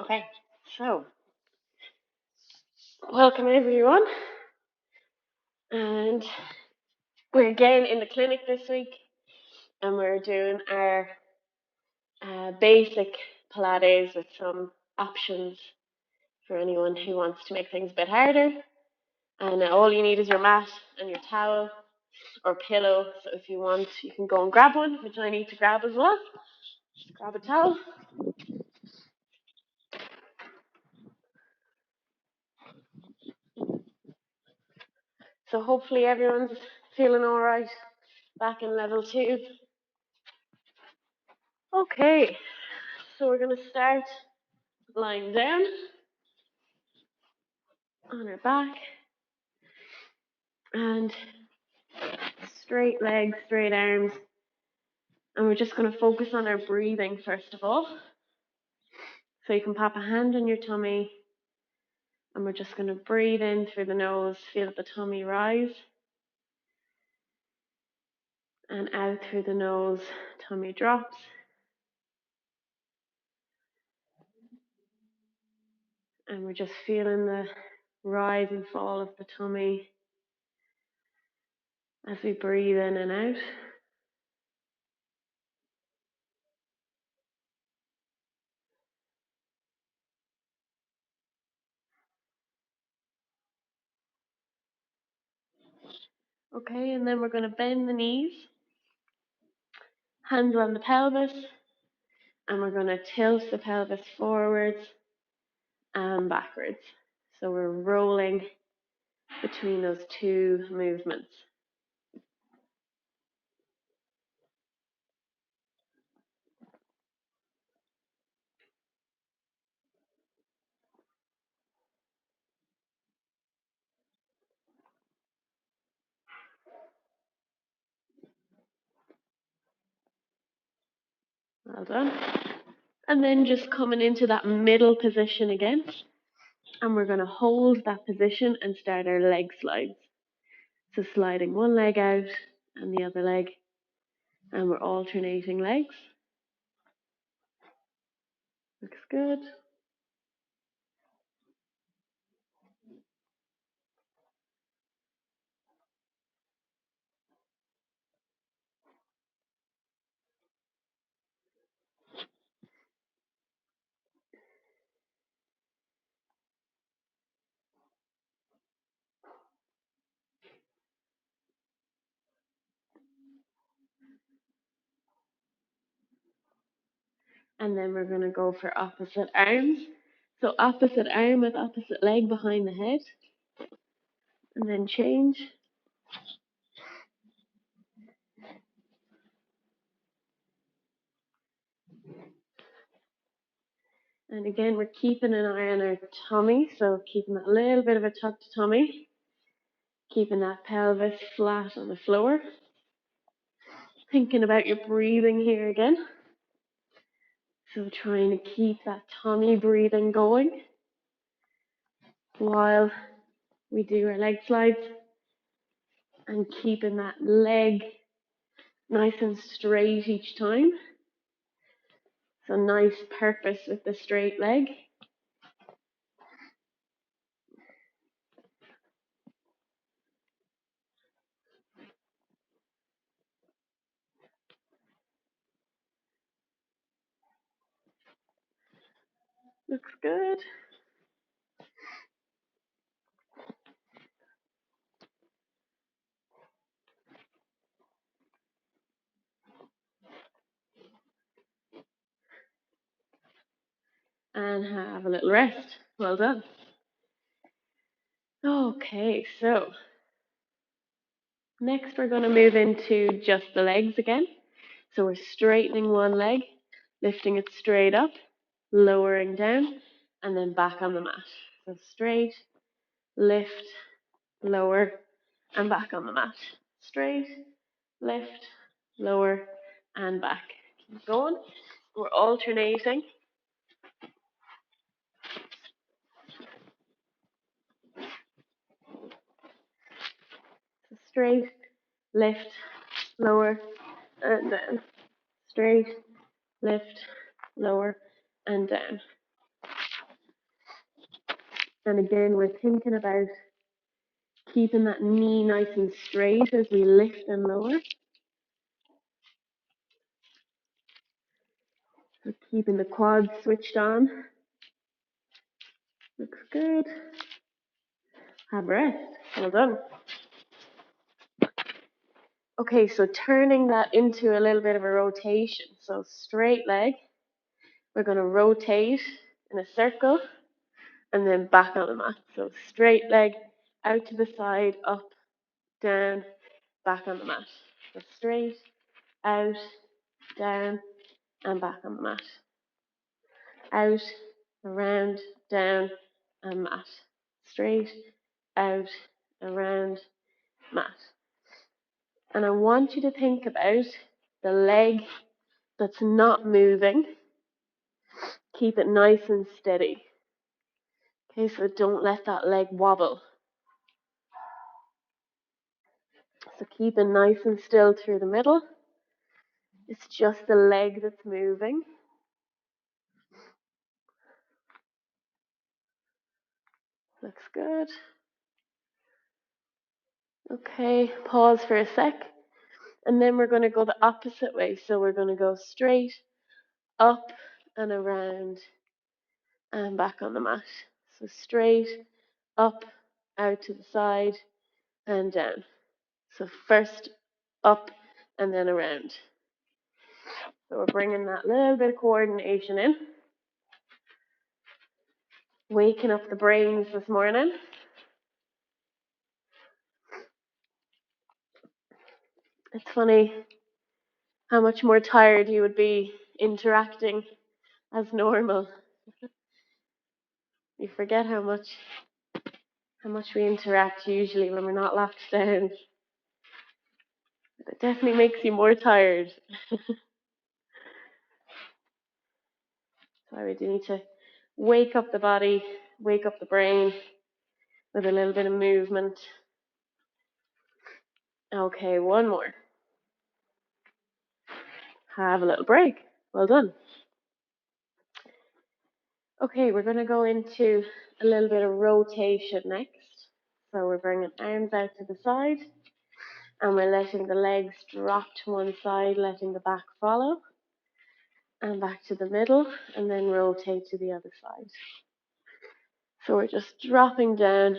Okay, so welcome everyone, and we're again in the clinic this week, and we're doing our basic Pilates with some options for anyone who wants to make things a bit harder. And all you need is your mat and your towel or pillow. So if you want, you can go and grab one, which I need to grab as well. Just grab a towel. So hopefully everyone's feeling all right back in level 2. Okay, so we're going to start lying down on our back and straight legs, straight arms. And we're just going to focus on our breathing first of all. So you can pop a hand on your tummy, and we're just going to breathe in through the nose, feel the tummy rise, and out through the nose, tummy drops. And we're just feeling the rise and fall of the tummy as we breathe in and out. Okay, and then we're going to bend the knees, hands on the pelvis, and we're going to tilt the pelvis forwards and backwards. So we're rolling between those two movements. Well done. And then just coming into that middle position again. And we're going to hold that position and start our leg slides. So sliding one leg out and the other leg. And we're alternating legs. Looks good. And then we're going to go for opposite arms. So opposite arm with opposite leg behind the head. And then change. And again, we're keeping an eye on our tummy. So keeping a little bit of a tucked tummy. Keeping that pelvis flat on the floor. Thinking about your breathing here again. So trying to keep that tummy breathing going while we do our leg slides, and keeping that leg nice and straight each time. So nice purpose with the straight leg. Looks good. And have a little rest. Well done. Okay, so next we're going to move into just the legs again. So we're straightening one leg, lifting it straight up, lowering down, and then back on the mat. So straight, lift, lower, and back on the mat. Straight, lift, lower, and back. Keep going. We're alternating. So straight, lift, lower, and down. Straight, lift, lower, and down. And again, we're thinking about keeping that knee nice and straight as we lift and lower. So keeping the quads switched on. Looks good. Have rest. Well done. Okay, so turning that into a little bit of a rotation. So straight leg. We're going to rotate in a circle and then back on the mat. So straight leg out to the side, up, down, back on the mat. So straight, out, down, and back on the mat. Out, around, down, and mat. Straight, out, around, mat. And I want you to think about the leg that's not moving. Keep it nice and steady. Okay, so don't let that leg wobble. So keep it nice and still through the middle. It's just the leg that's moving. Looks good. Okay, pause for a sec. And then we're going to go the opposite way. So we're going to go straight, up and around and back on the mat. So straight, up, out to the side and down. So first up and then around. So we're bringing that little bit of coordination in. Waking up the brains this morning. It's funny how much more tired you would be interacting as normal. You forget how much we interact usually when we're not locked down. It definitely makes you more tired. So we do need to wake up the body, wake up the brain with a little bit of movement. Okay, one more. Have a little break. Well done. Okay, we're going to go into a little bit of rotation next. So we're bringing arms out to the side and we're letting the legs drop to one side, letting the back follow. And back to the middle and then rotate to the other side. So we're just dropping down,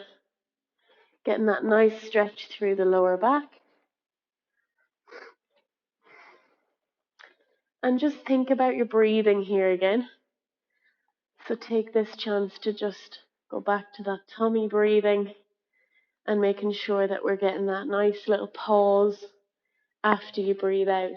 getting that nice stretch through the lower back. And just think about your breathing here again. So take this chance to just go back to that tummy breathing and making sure that we're getting that nice little pause after you breathe out.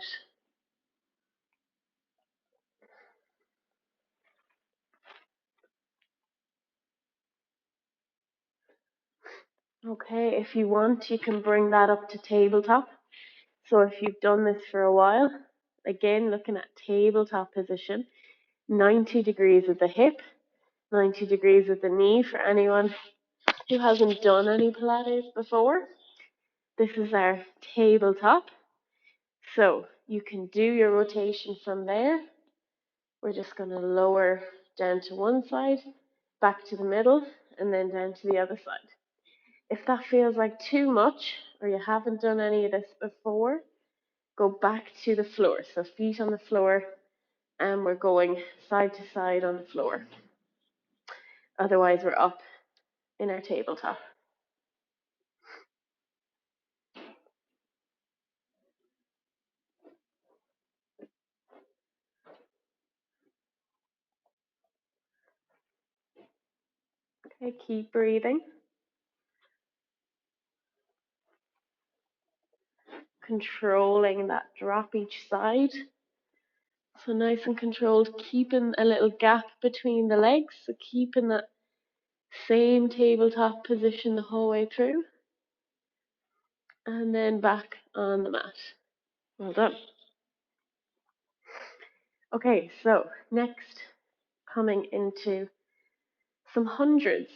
Okay, if you want, you can bring that up to tabletop. So if you've done this for a while, again, looking at tabletop position, 90 degrees at the hip, 90 degrees at the knee for anyone who hasn't done any Pilates before. This is our tabletop. So you can do your rotation from there. We're just going to lower down to one side, back to the middle, and then down to the other side. If that feels like too much, or you haven't done any of this before, go back to the floor. So feet on the floor, and we're going side to side on the floor. Otherwise, we're up in our tabletop. Okay, keep breathing. Controlling that drop each side. So nice and controlled, keeping a little gap between the legs. So keeping that same tabletop position the whole way through. And then back on the mat. Well done. Okay, so next, coming into some hundreds.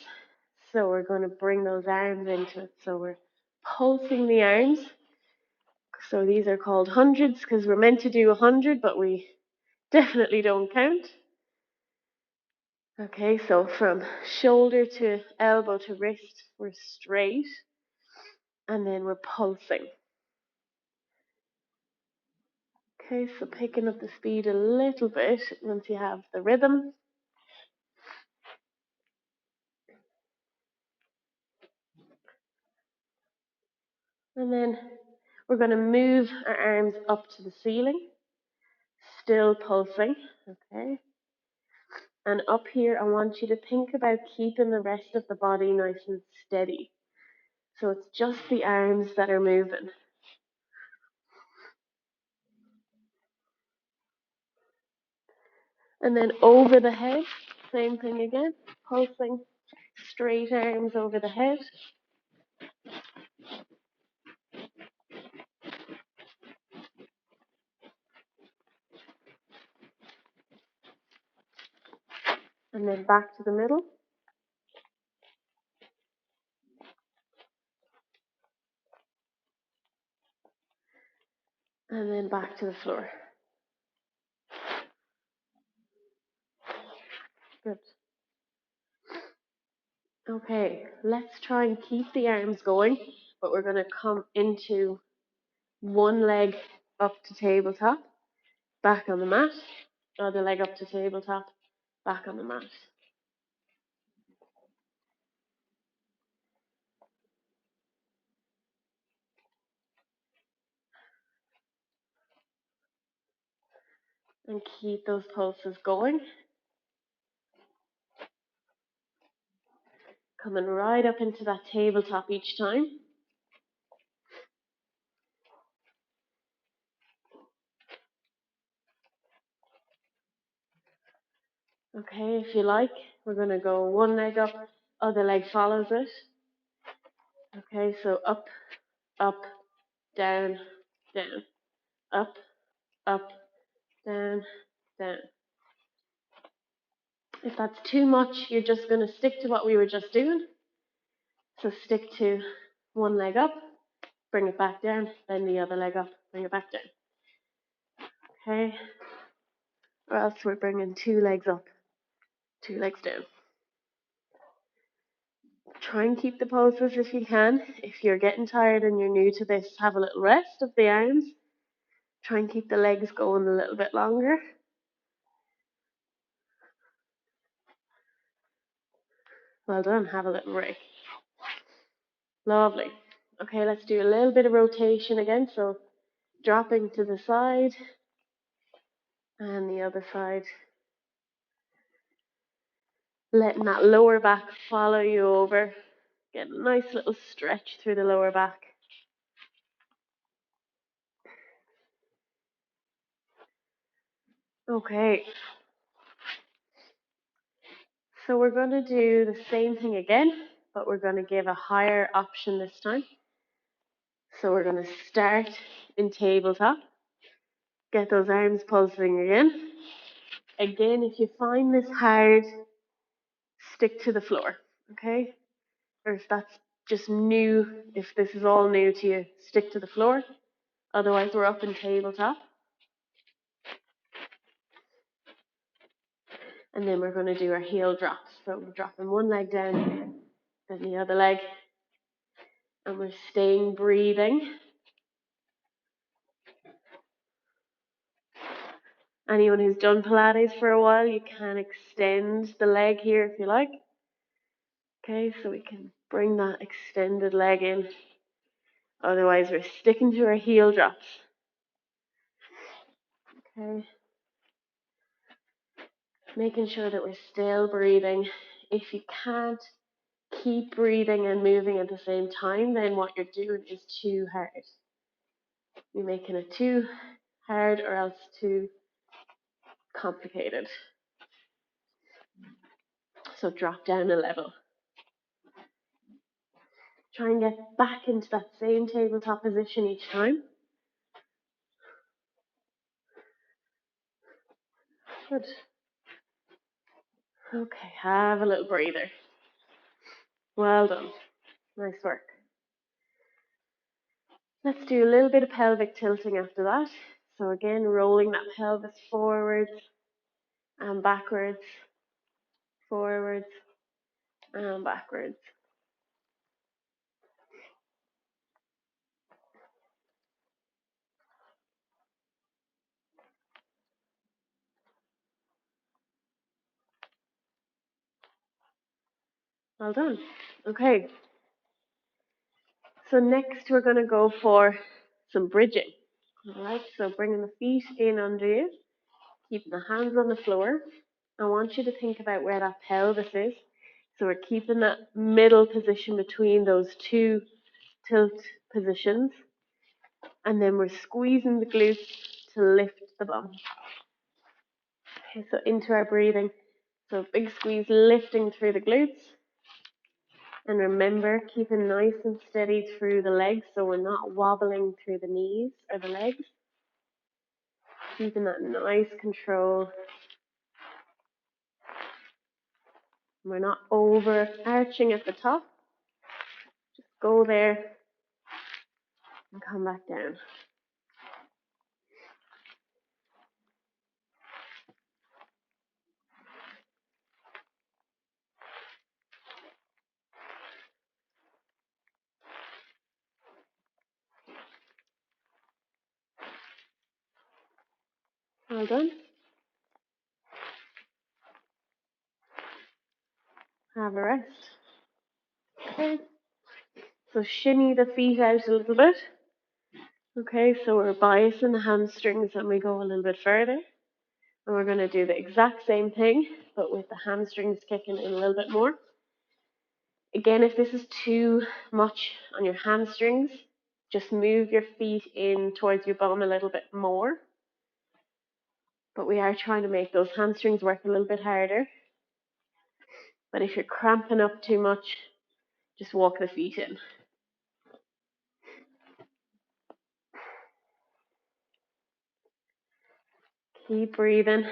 So we're going to bring those arms into it. So we're pulsing the arms. So these are called hundreds because we're meant to do 100, but we definitely don't count. Okay, so from shoulder to elbow to wrist, we're straight, and then we're pulsing. Okay, so picking up the speed a little bit once you have the rhythm. And then we're going to move our arms up to the ceiling, still pulsing. Okay. And up here, I want you to think about keeping the rest of the body nice and steady. So it's just the arms that are moving. And then over the head, same thing again, pulsing, straight arms over the head. And then back to the middle. And then back to the floor. Good. Okay, let's try and keep the arms going, but we're going to come into one leg up to tabletop, back on the mat, other leg up to tabletop, back on the mat. And keep those pulses going. Coming right up into that tabletop each time. Okay, if you like, we're going to go one leg up, other leg follows it. Okay, so up, up, down, down, up, up, down, down. If that's too much, you're just going to stick to what we were just doing. So stick to one leg up, bring it back down, then the other leg up, bring it back down. Okay, or else we're bringing two legs up, two legs down. Try and keep the pulses if you can. If you're getting tired and you're new to this, have a little rest of the arms. Try and keep the legs going a little bit longer. Well done, have a little break. Lovely. Okay, let's do a little bit of rotation again. So dropping to the side and the other side. Letting that lower back follow you over. Get a nice little stretch through the lower back. Okay. So we're going to do the same thing again, but we're going to give a higher option this time. So we're going to start in tabletop. Get those arms pulsing again. Again, if you find this hard, stick to the floor, okay? Or if that's just new, if this is all new to you, stick to the floor. Otherwise, we're up in tabletop. And then we're going to do our heel drops. So we're dropping one leg down, then the other leg. And we're staying breathing. Anyone who's done Pilates for a while, you can extend the leg here if you like. Okay, so we can bring that extended leg in. Otherwise, we're sticking to our heel drops. Okay. Making sure that we're still breathing. If you can't keep breathing and moving at the same time, then what you're doing is too hard. You're making it too hard or else too complicated. So drop down a level. Try and get back into that same tabletop position each time. Good. Okay, have a little breather. Well done. Nice work. Let's do a little bit of pelvic tilting after that. So again, rolling that pelvis forwards and backwards. forwards and backwards. Well done. Okay, so next we're going to go for some bridging. All right, so bringing the feet in under you, keeping the hands on the floor. I want you to think about where that pelvis is. So we're keeping that middle position between those two tilt positions. And then we're squeezing the glutes to lift the bum. Okay, so into our breathing. So big squeeze, lifting through the glutes. And remember, keeping nice and steady through the legs so we're not wobbling through the knees or the legs. Keeping that nice control. We're not overarching at the top. Just go there and come back down. Well done. Have a rest. Okay. So shimmy the feet out a little bit. Okay, so we're biasing the hamstrings and we go a little bit further. And we're going to do the exact same thing, but with the hamstrings kicking in a little bit more. Again, if this is too much on your hamstrings, just move your feet in towards your bum a little bit more. But we are trying to make those hamstrings work a little bit harder. But if you're cramping up too much, just walk the feet in. Keep breathing.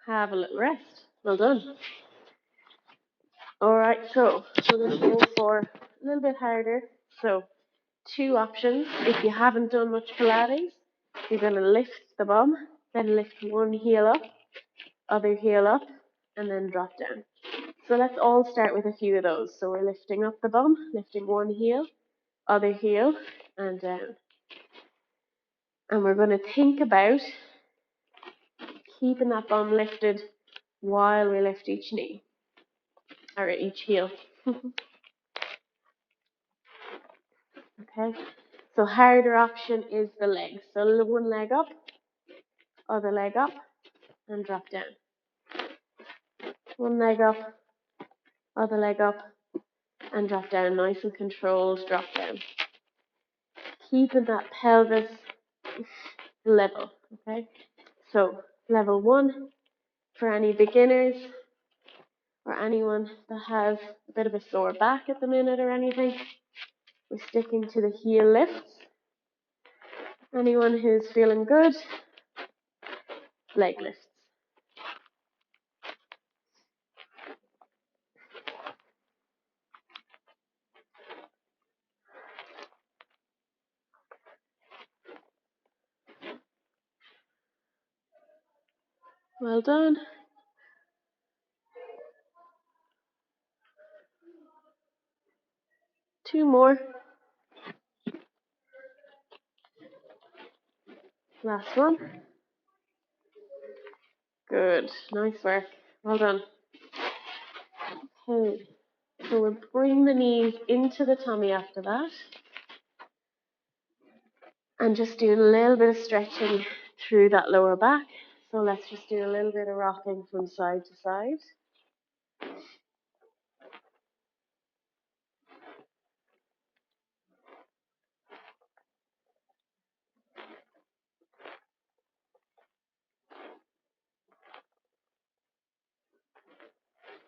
Have a little rest. Well done. Alright, so we're going to go for a little bit harder. So, two options. If you haven't done much Pilates, you're going to lift the bum, then lift one heel up, other heel up, and then drop down. So let's all start with a few of those. So we're lifting up the bum, lifting one heel, other heel, and down. And we're going to think about keeping that bum lifted while we lift each knee, or each heel. Okay, so harder option is the legs. So one leg up, other leg up, and drop down. One leg up, other leg up, and drop down. Nice and controlled drop down. Keeping that pelvis level. Okay, so level 1 for any beginners or anyone that has a bit of a sore back at the minute or anything. We're sticking to the heel lifts. Anyone who's feeling good, leg lifts. Well done. Two more. Last one. Good. Nice work. Well done. Okay. So we'll bring the knees into the tummy after that. And just do a little bit of stretching through that lower back. So let's just do a little bit of rocking from side to side.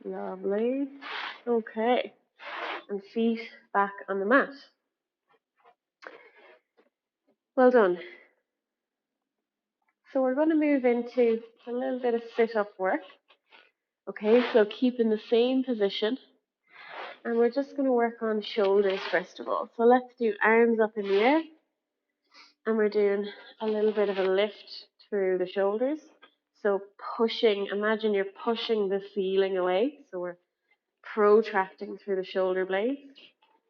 Lovely. Okay. And feet back on the mat. Well done. So we're going to move into a little bit of sit-up work. Okay, so keep in the same position. And we're just going to work on shoulders first of all. So let's do arms up in the air. And we're doing a little bit of a lift through the shoulders. So pushing, imagine you're pushing the ceiling away. So we're protracting through the shoulder blades.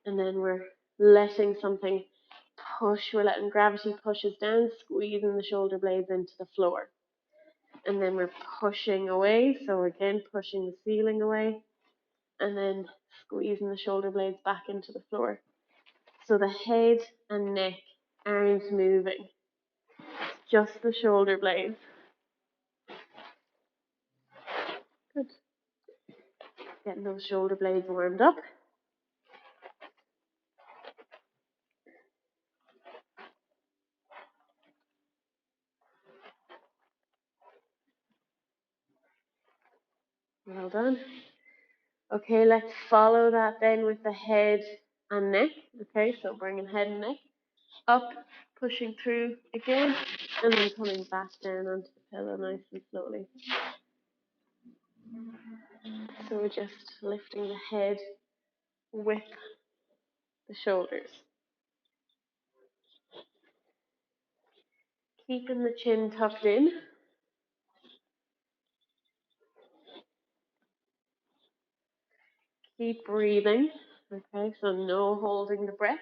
And then we're letting something push, we're letting gravity push us down, squeezing the shoulder blades into the floor. And then we're pushing away, so again pushing the ceiling away, and then squeezing the shoulder blades back into the floor. So the head and neck aren't moving, just the shoulder blades. Good. Getting those shoulder blades warmed up. Well done. Okay, let's follow that then with the head and neck. Okay, so bringing head and neck up, pushing through again, and then coming back down onto the pillow nice and slowly. So we're just lifting the head with the shoulders. Keeping the chin tucked in. Keep breathing. Okay, so no holding the breath.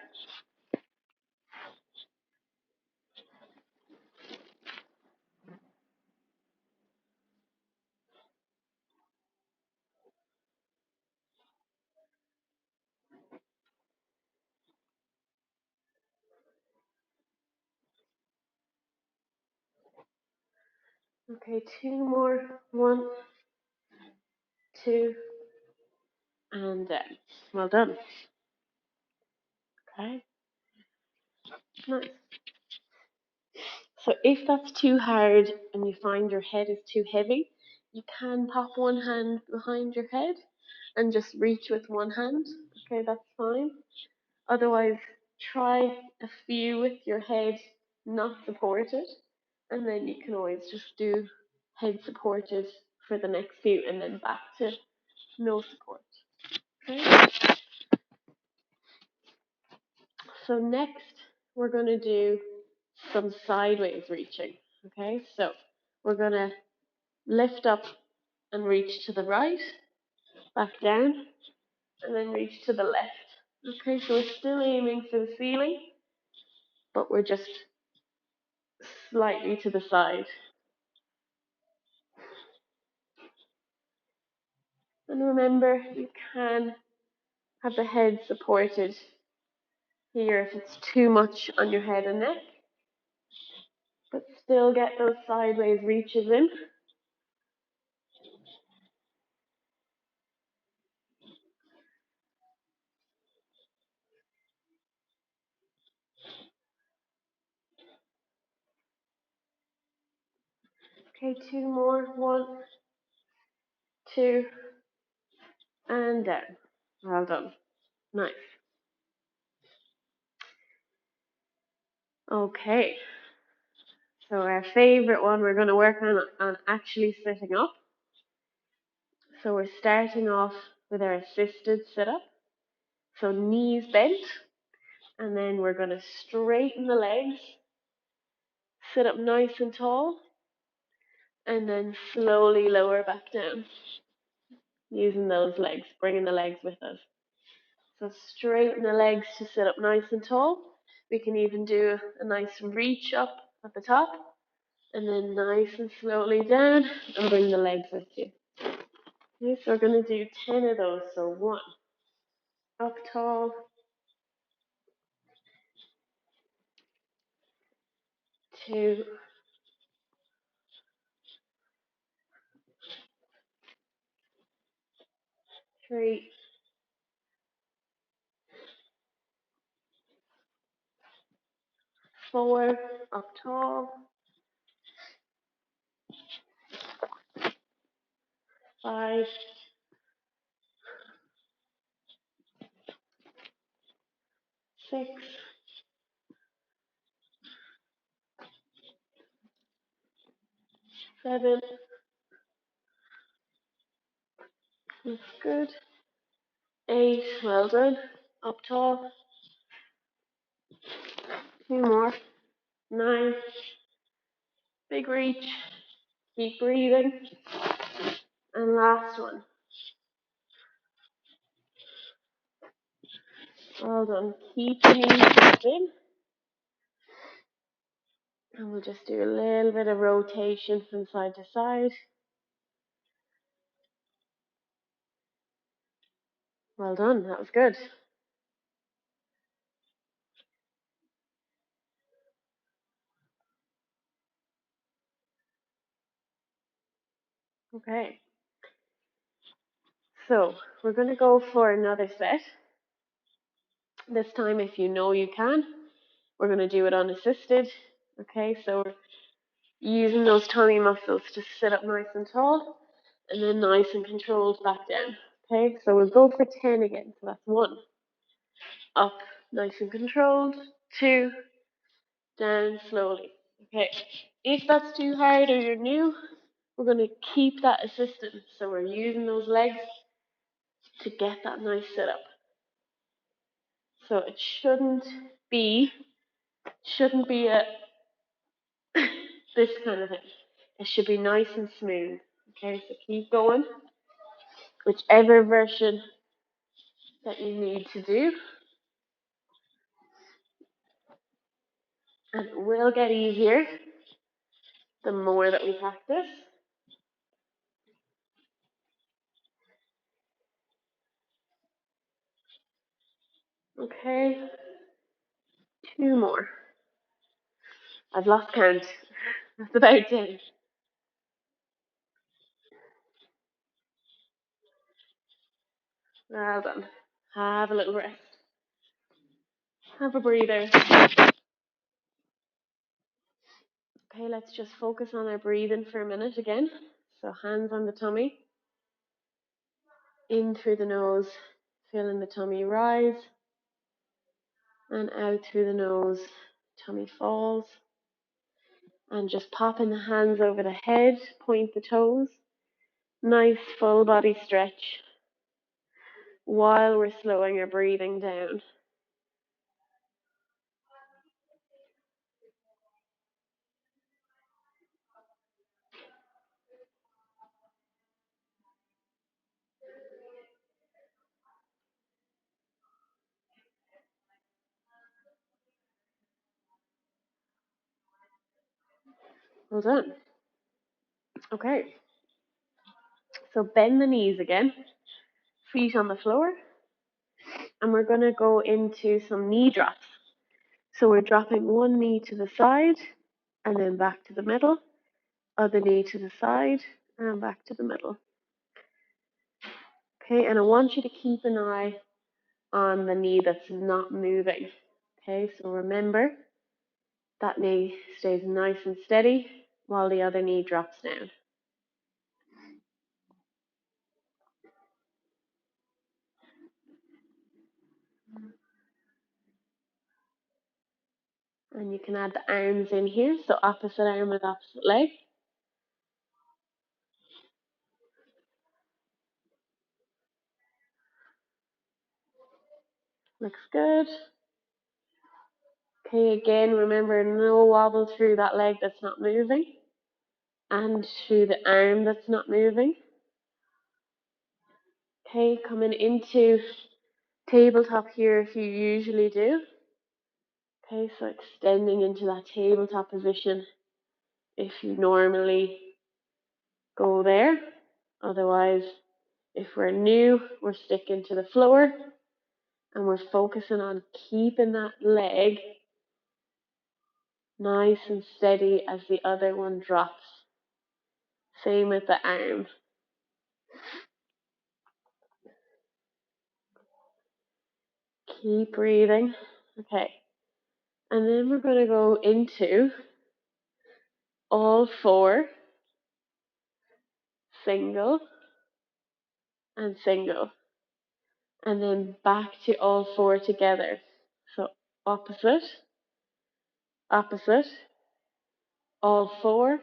Okay, two more. 1, 2, and down. Well done. Okay, nice. So if that's too hard and you find your head is too heavy, you can pop one hand behind your head and just reach with one hand. Okay, that's fine. Otherwise, try a few with your head not supported, and then you can always just do head supported for the next few and then back to no support. Okay? So next, we're going to do some sideways reaching. Okay, so we're going to lift up and reach to the right, back down, and then reach to the left. Okay, so we're still aiming for the ceiling, but we're just slightly to the side. And remember, you can have the head supported here if it's too much on your head and neck, but still get those sideways reaches in. Okay, two more. 1, 2, and down. Well done. Nice. Okay, so our favorite one we're going to work on actually sitting up. So we're starting off with our assisted sit-up. So knees bent, and then we're going to straighten the legs, sit up nice and tall, and then slowly lower back down using those legs, bringing the legs with us. So straighten the legs to sit up nice and tall. We can even do a nice reach up at the top, and then nice and slowly down, and bring the legs with you. Okay, so we're going to do 10 of those. So 1, up tall, 2, 3, 4, up tall, 5, 6, 7. That's good. 8. Well done. Up tall. 2 more. 9. Big reach. Keep breathing. And last one. Well done. Keep the knees tucked in. And we'll just do a little bit of rotation from side to side. Well done. That was good. Okay. So we're going to go for another set. This time, if you know you can, we're going to do it unassisted. Okay, so we're using those tummy muscles to sit up nice and tall, and then nice and controlled back down. Okay, so we'll go for 10 again. So that's 1, up, nice and controlled, 2, down slowly. Okay, if that's too hard or you're new, we're going to keep that assistance. So we're using those legs to get that nice sit up. So it shouldn't be a this kind of thing. It should be nice and smooth. Okay, so keep going. Whichever version that you need to do. And it will get easier the more that we practice. Okay, 2 more. I've lost count. That's about 10. Well done. Have a little rest. Have a breather. Okay, let's just focus on our breathing for a minute again. So hands on the tummy. In through the nose, feeling the tummy rise. And out through the nose, tummy falls. And just popping the hands over the head, point the toes. Nice full body stretch while we're slowing our breathing down. Well done. Okay, so bend the knees again, feet on the floor, and we're going to go into some knee drops. So we're dropping one knee to the side and then back to the middle, other knee to the side and back to the middle. Okay, and I want you to keep an eye on the knee that's not moving. Okay, so remember that knee stays nice and steady while the other knee drops down. And you can add the arms in here, so opposite arm with opposite leg. Looks good. Okay, again, remember no wobble through that leg that's not moving and through the arm that's not moving. Okay, coming into tabletop here if you usually do. Okay, so extending into that tabletop position if you normally go there. Otherwise, if we're new, we're sticking to the floor and we're focusing on keeping that leg nice and steady as the other one drops. Same with the arm. Keep breathing. Okay. And then we're going to go into all 4, single and single. And then back to all 4 together. So opposite, opposite, all 4,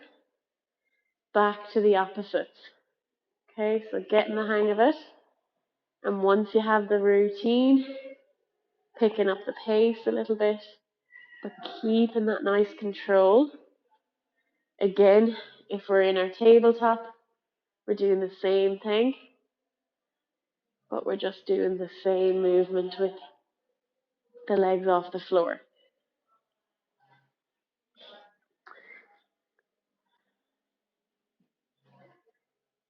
back to the opposite. Okay, so getting the hang of it. And once you have the routine, picking up the pace a little bit, but keeping that nice control. Again, if we're in our tabletop, we're doing the same thing, but we're just doing the same movement with the legs off the floor.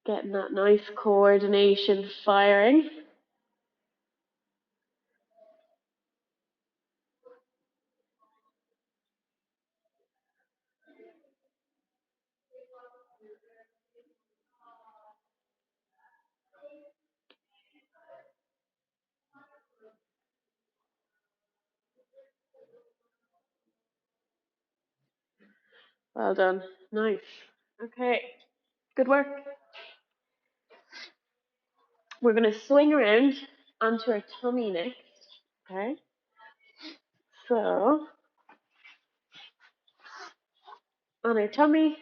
Getting that nice coordination firing. Well done. Nice. Okay. Good work. We're going to swing around onto our tummy next. Okay. So, on our tummy,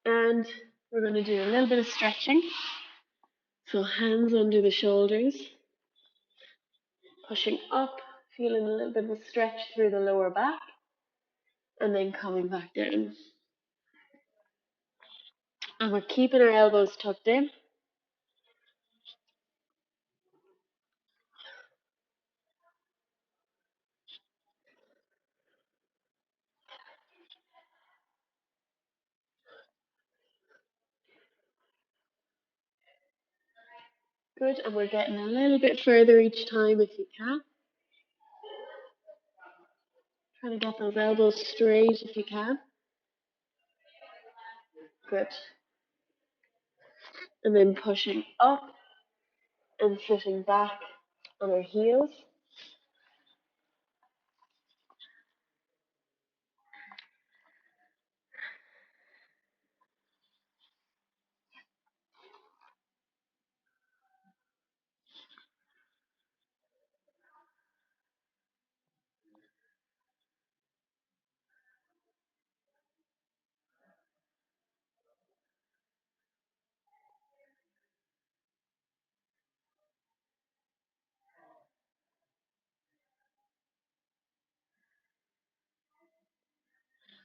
and we're going to do a little bit of stretching. So, hands under the shoulders, pushing up, feeling a little bit of a stretch through the lower back, and then coming back down. And we're keeping our elbows tucked in. Good, and we're getting a little bit further each time if you can. Trying to get those elbows straight if you can. Good. And then pushing up and sitting back on our heels.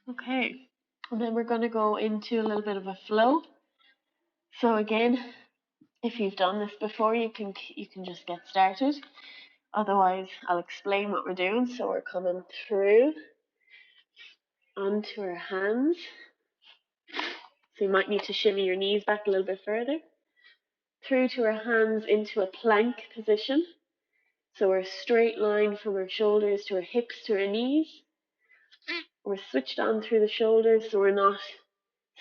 Okay. And then we're going to go into a little bit of a flow. So again, if you've done this before, you can just get started. Otherwise, I'll explain what we're doing. So we're coming through onto our hands. So you might need to shimmy your knees back a little bit further. Through to our hands into a plank position. So we're straight line from our shoulders to our hips to our knees. We're switched on through the shoulders, so we're not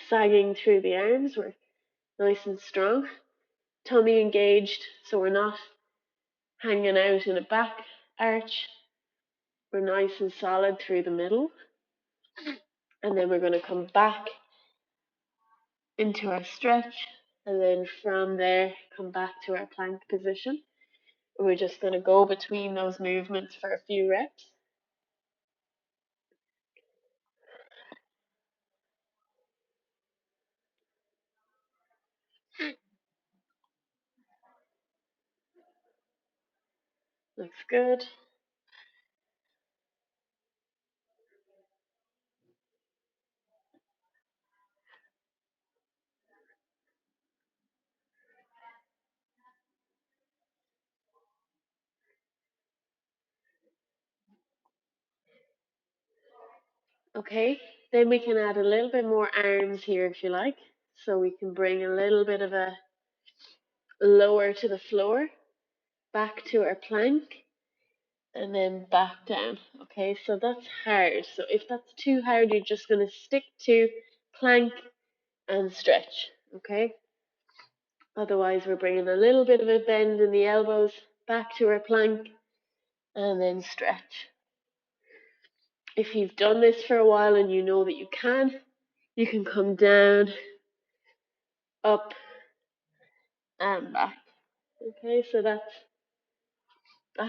sagging through the arms. We're nice and strong. Tummy engaged, so we're not hanging out in a back arch. We're nice and solid through the middle. And then we're going to come back into our stretch. And then from there, come back to our plank position. And we're just going to go between those movements for a few reps. Looks good. Okay, then we can add a little bit more arms here if you like. So we can bring a little bit of a lower to the floor, back to our plank, and then back down. Okay, so that's hard. So if that's too hard, you're just going to stick to plank and stretch. Okay, otherwise, we're bringing a little bit of a bend in the elbows, back to our plank, and then stretch. If you've done this for a while and you know that you can come down, up, and back. Okay, so that's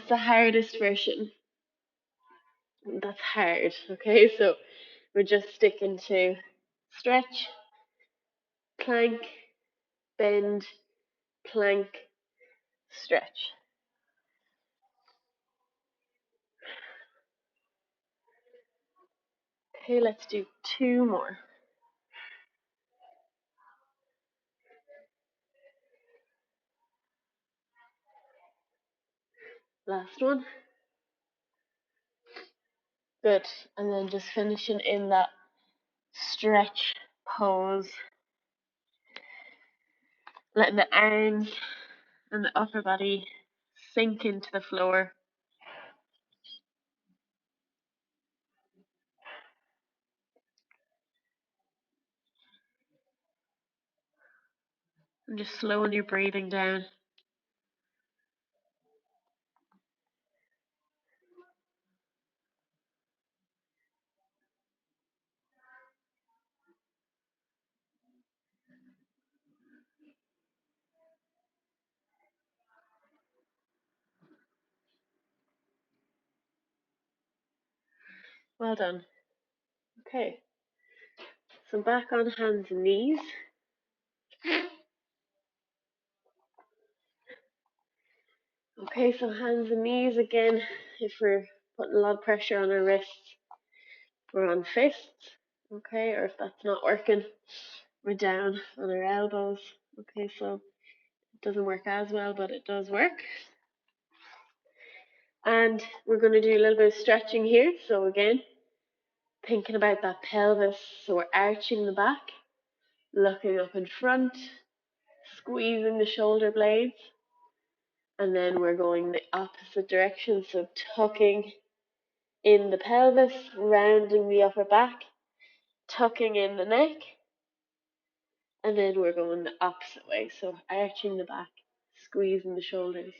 the hardest version. That's hard. Okay, so we're just sticking to stretch plank, bend, plank, stretch. Okay, let's do 2 more. Last one. Good. And then just finishing in that stretch pose. Letting the arms and the upper body sink into the floor. And just slowing your breathing down. Well done. Okay. So back on hands and knees. Okay, so hands and knees again. If we're putting a lot of pressure on our wrists, we're on fists. Okay, or if that's not working, we're down on our elbows. Okay, so it doesn't work as well, but it does work. And we're going to do a little bit of stretching here. So again, thinking about that pelvis. So we're arching the back, looking up in front, squeezing the shoulder blades. And then we're going the opposite direction. So tucking in the pelvis, rounding the upper back, tucking in the neck. And then we're going the opposite way. So arching the back, squeezing the shoulders,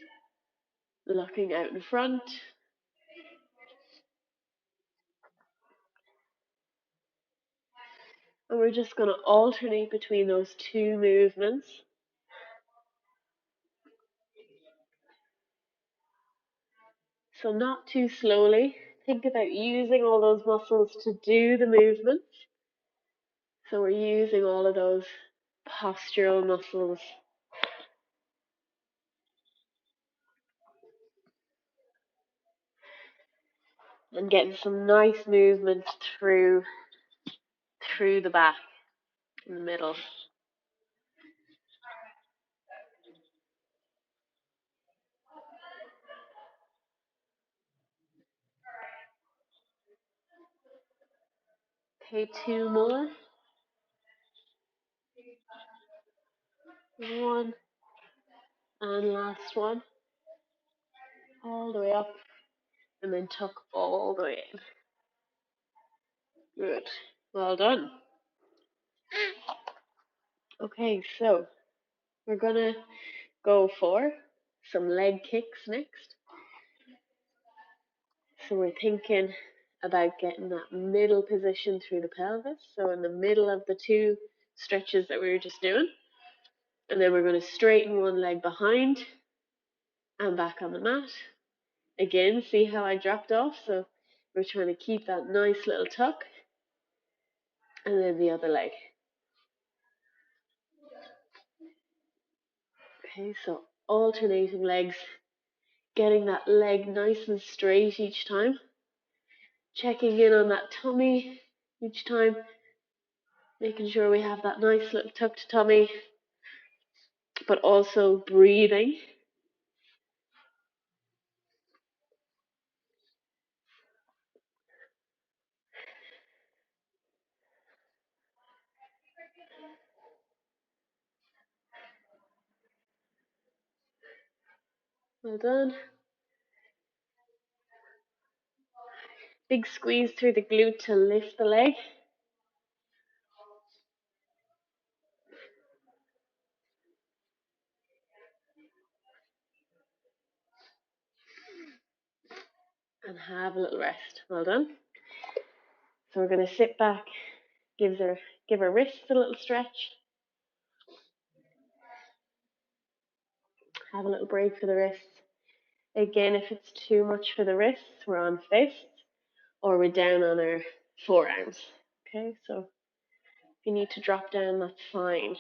looking out in front. And we're just going to alternate between those 2 movements. So not too slowly. Think about using all those muscles to do the movements. So we're using all of those postural muscles. And getting some nice movement through the back in the middle. Okay, 2 more. 1 and last one. All the way up and then tuck all the way in. Good. Well done. Okay, so we're gonna go for some leg kicks next. So we're thinking about getting that middle position through the pelvis. So in the middle of the 2 stretches that we were just doing. And then we're going to straighten one leg behind and back on the mat. Again, see how I dropped off? So we're trying to keep that nice little tuck. And then the other leg. Okay, so alternating legs, getting that leg nice and straight each time. Checking in on that tummy each time. Making sure we have that nice little tucked tummy, but also breathing. Well done. Big squeeze through the glute to lift the leg. And have a little rest. Well done. So we're going to sit back, give our wrists a little stretch. Have a little break for the wrists. Again, if it's too much for the wrists, we're on fists or we're down on our forearms. Okay, so If you need to drop down, that's fine.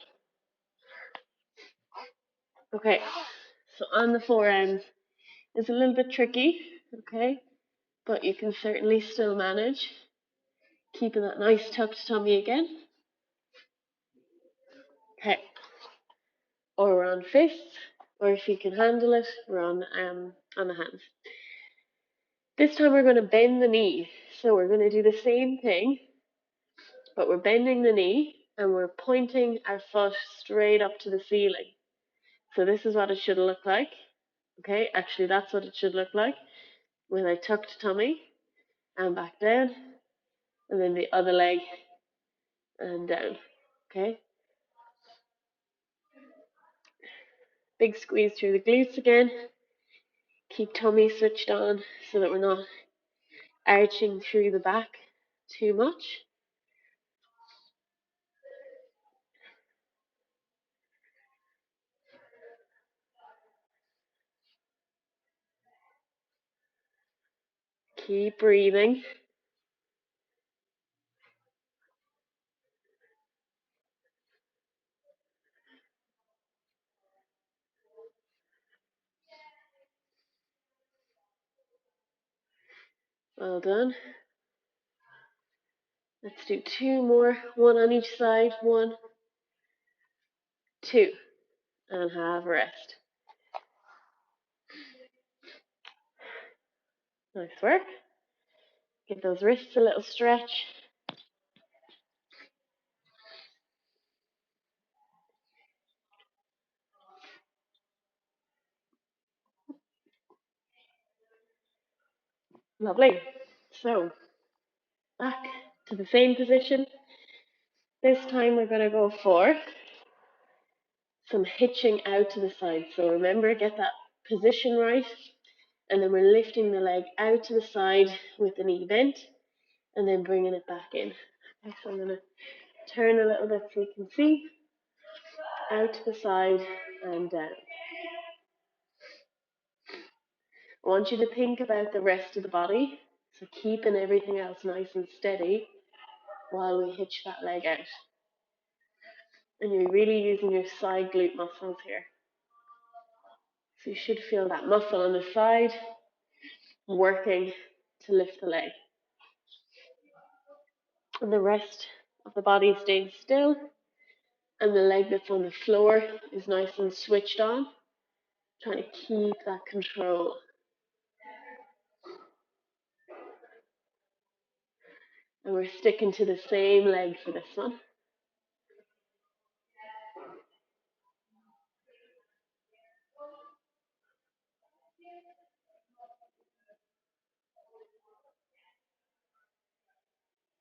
Okay, so on the forearms is a little bit tricky, okay, but you can certainly still manage. Keeping that nice tucked tummy again. Okay, or we're on fists, or if you can handle it, we're on the hands. This time we're going to bend the knee. So we're going to do the same thing, but we're bending the knee and we're pointing our foot straight up to the ceiling. So this is what it should look like. Okay, actually that's what it should look like with a tucked tummy and back down, and then the other leg and down. Okay, big squeeze through the glutes again. Keep tummy switched on so that we're not arching through the back too much. Keep breathing. Well done. Let's do two more, one on each side. 1, 2, and have a rest. Nice work. Give those wrists a little stretch. Lovely. So, back to the same position. This time we're going to go for some hitching out to the side. So remember, get that position right. And then we're lifting the leg out to the side with the knee bent and then bringing it back in. Okay, so I'm going to turn a little bit so you can see. Out to the side and down. I want you to think about the rest of the body. So keeping everything else nice and steady while we hitch that leg out. And you're really using your side glute muscles here. So you should feel that muscle on the side working to lift the leg. And the rest of the body stays still. And the leg that's on the floor is nice and switched on. Trying to keep that control. And we're sticking to the same leg for this one.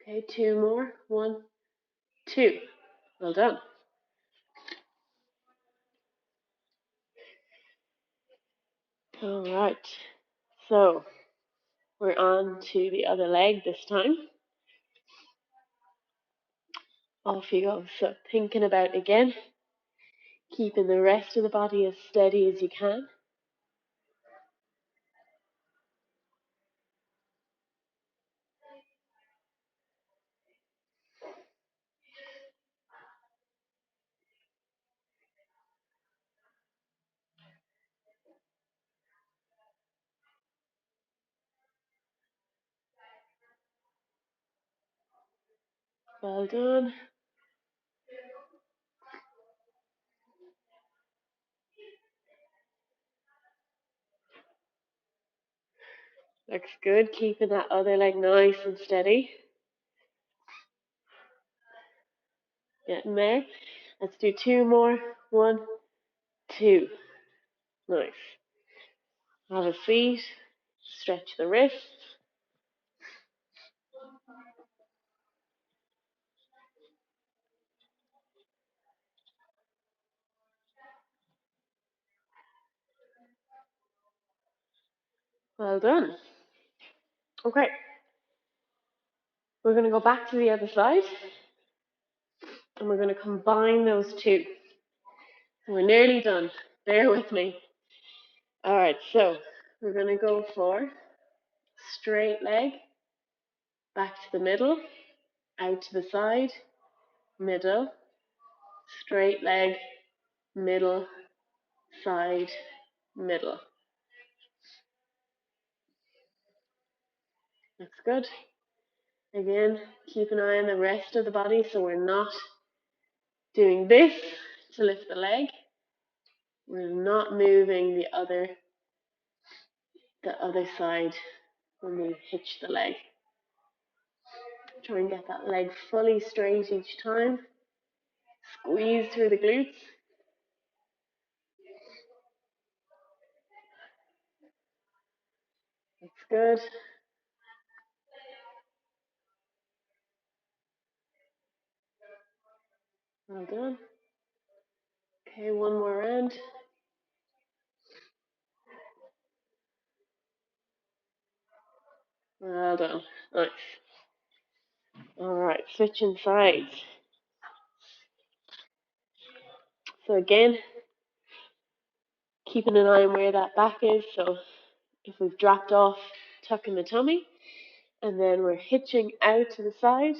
Okay, 2 more. 1, 2. Well done. All right. So we're on to the other leg this time. Off you go. So thinking about again, keeping the rest of the body as steady as you can. Well done. Looks good. Keeping that other leg nice and steady. Getting there. Let's do 2 more. 1, 2. Nice. Have a seat. Stretch the wrists. Well done. Okay. We're going to go back to the other side. And we're going to combine those two. We're nearly done. Bear with me. All right, so we're going to go for straight leg, back to the middle, out to the side, middle, straight leg, middle, side, middle. That's good. Again, keep an eye on the rest of the body so we're not doing this to lift the leg. We're not moving the other side when we hitch the leg. Try and get that leg fully straight each time. Squeeze through the glutes. That's good. Well done. Okay, one more round. Well done. Nice. Alright, switching sides. So again, keeping an eye on where that back is. So if we've dropped off, tucking the tummy, and then we're hitching out to the side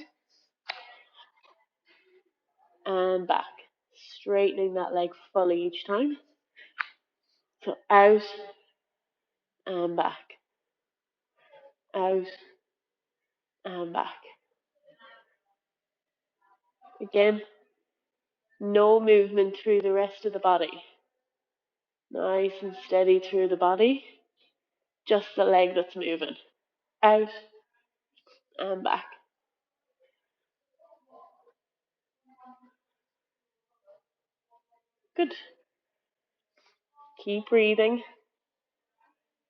and back. Straightening that leg fully each time. So out and back. Out and back. Again, no movement through the rest of the body. Nice and steady through the body. Just the leg that's moving. Out and back. Good. Keep breathing.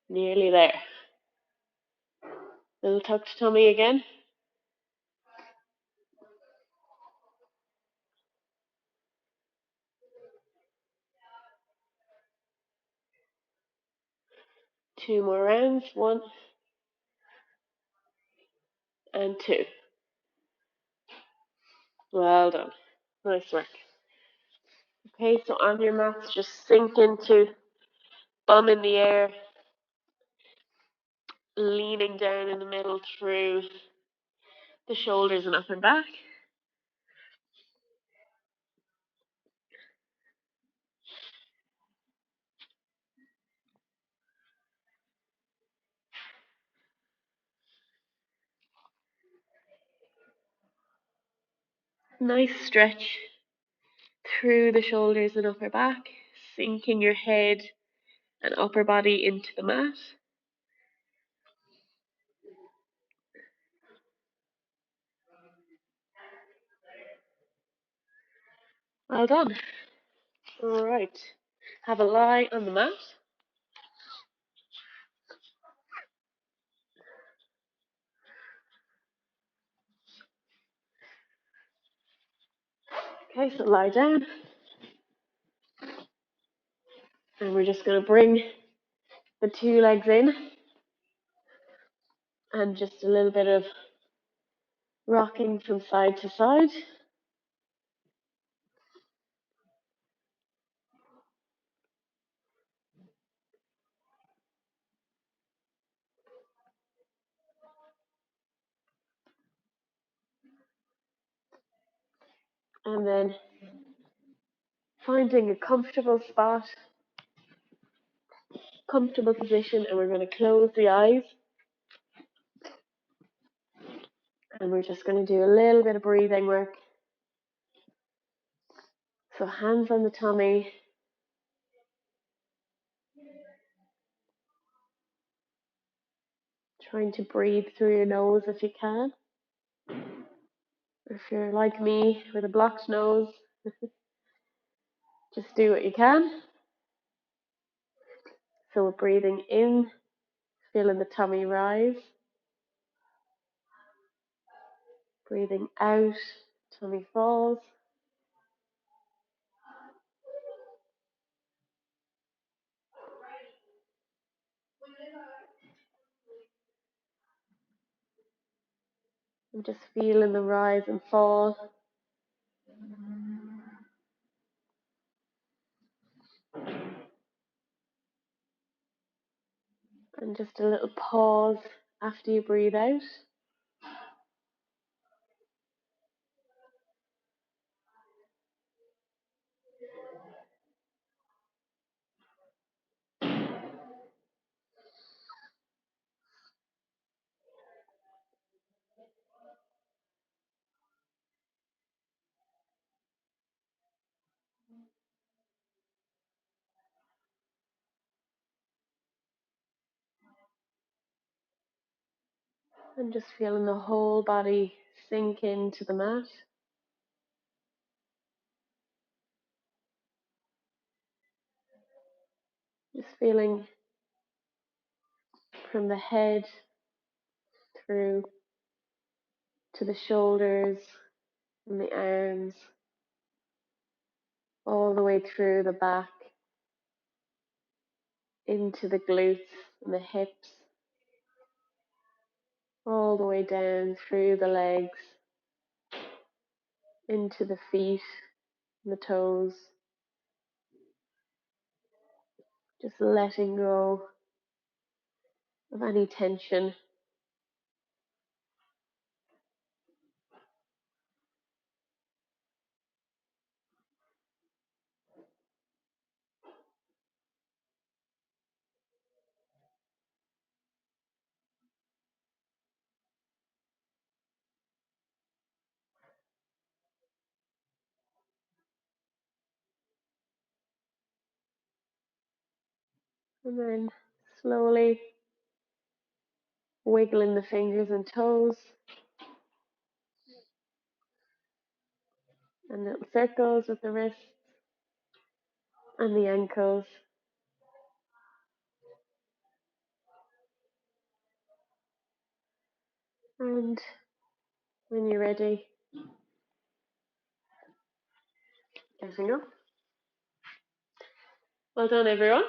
Nearly there. Little tucked tummy again. Two more rounds. 1 and 2. Well done. Nice work. Okay, so on your mats, just sink into bum in the air, leaning down in the middle through the shoulders and up and back. Nice stretch through the shoulders and upper back, sinking your head and upper body into the mat. Well done. All right. Have a lie on the mat. Okay, so lie down. And we're just going to bring the two legs in and just a little bit of rocking from side to side. And then finding a comfortable spot, comfortable position, and we're going to close the eyes. And we're just going to do a little bit of breathing work. So hands on the tummy. Trying to breathe through your nose if you can. If you're like me with a blocked nose, just do what you can. So we're breathing in, feeling the tummy rise. Breathing out, tummy falls. I'm just feeling the rise and fall. And just a little pause after you breathe out. And just feeling the whole body sink into the mat. Just feeling from the head through to the shoulders and the arms, all the way through the back, into the glutes and the hips, all the way down through the legs, into the feet and the toes. Just letting go of any tension. And then slowly wiggling the fingers and toes and little circles with the wrists and the ankles. And when you're ready, getting up. Well done, everyone.